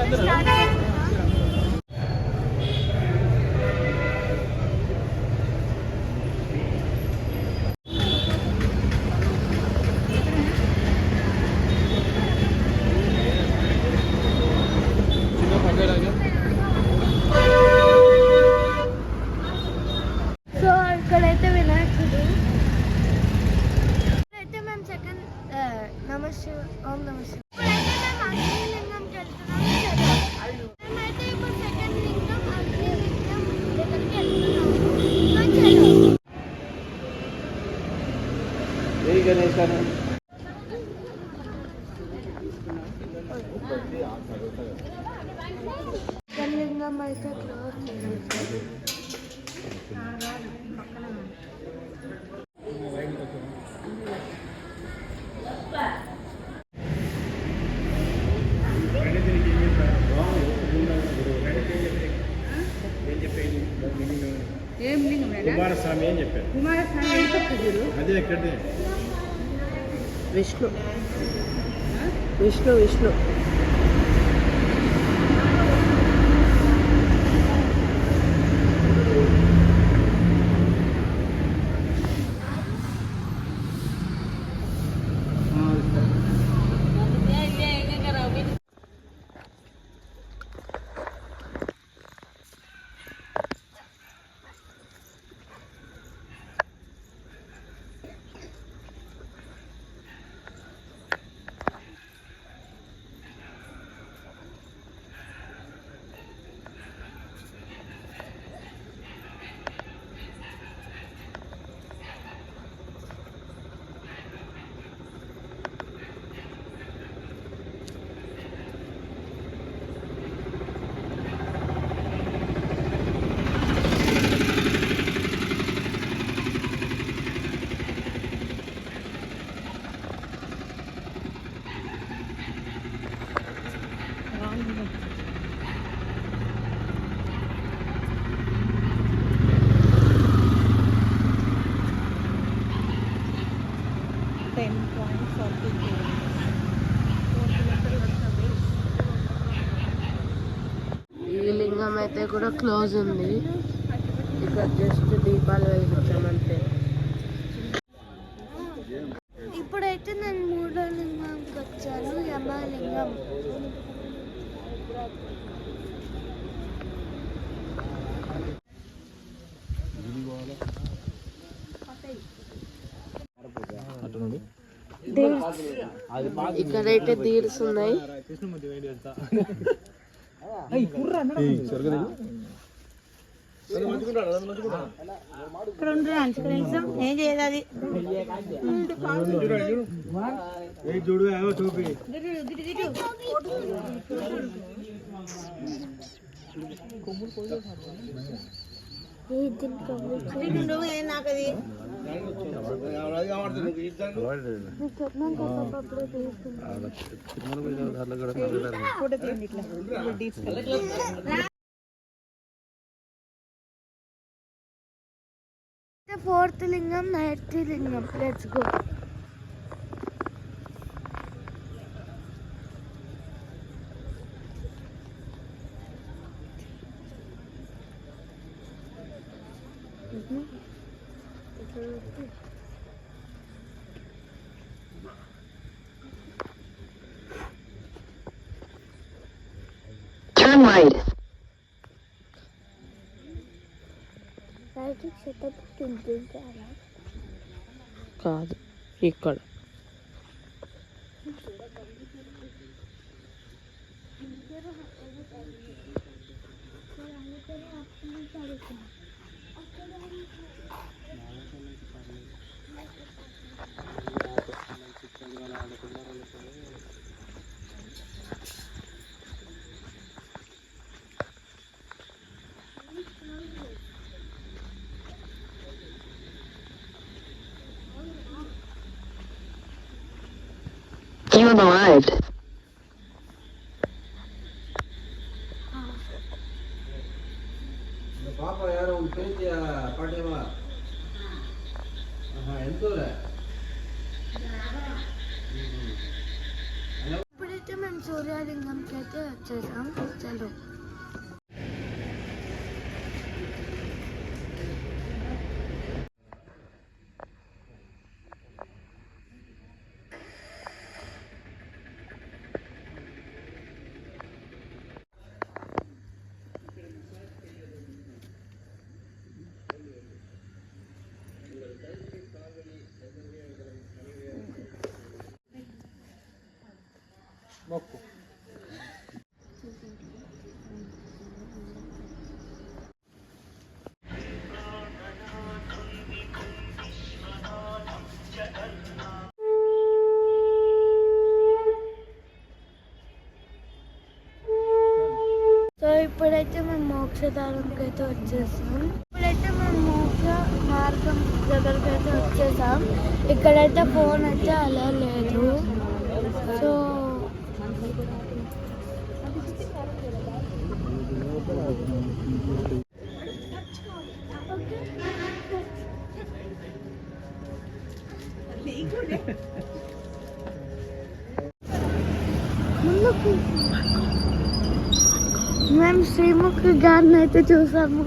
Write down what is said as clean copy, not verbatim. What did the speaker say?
So ఇక్కడైతే వినాయకుడు అయితే మేము సెకండ్ నమస్తే ఓం నమస్తే లింగంకి వెళ్తున్నాం. మేమైతే ఇప్పుడు సెకండ్ లింగం అగ్నిలింగం దగ్గరికి వెళ్తున్నాము. లింగం అయితే క్లోజ్ చేసేసారు. ఏం లింగం కుమారస్వామి అని చెప్పారు. కుమారస్వామి అదే ఎక్కడిది విష్ణు విష్ణు విష్ణు ఈ లింగం అయితే కూడా క్లోజ్ ఉంది. ఇక్కడ జస్ట్ దీపాలు వెలిగించామంటే. ఇప్పుడైతే నేను మూడో లింగంకి వచ్చాను, యమలింగం. ఇక్కడైతే తీర్స్ ఉన్నాయి. ఏం చేయదు అది నాకది ఫోర్త్ లింగం, నైన్త్ లింగం. Let's go. Turn right. కాదు ఇక్కడ You have arrived. ఇప్పుడైతే మేము సూర్యలింగంకి అయితే వచ్చేసాం. చలో మొక్కు. సో ఇప్పుడైతే మేము మోక్షధారంకి అయితే వచ్చేసాం. ఇప్పుడైతే మేము మోక్ష మార్గం దగ్గరికి అయితే వచ్చేసాం. ఇక్కడైతే ఫోన్ అయితే అలా లేదు. సో మేము శ్రీముఖి గారిని అయితే చూసాము.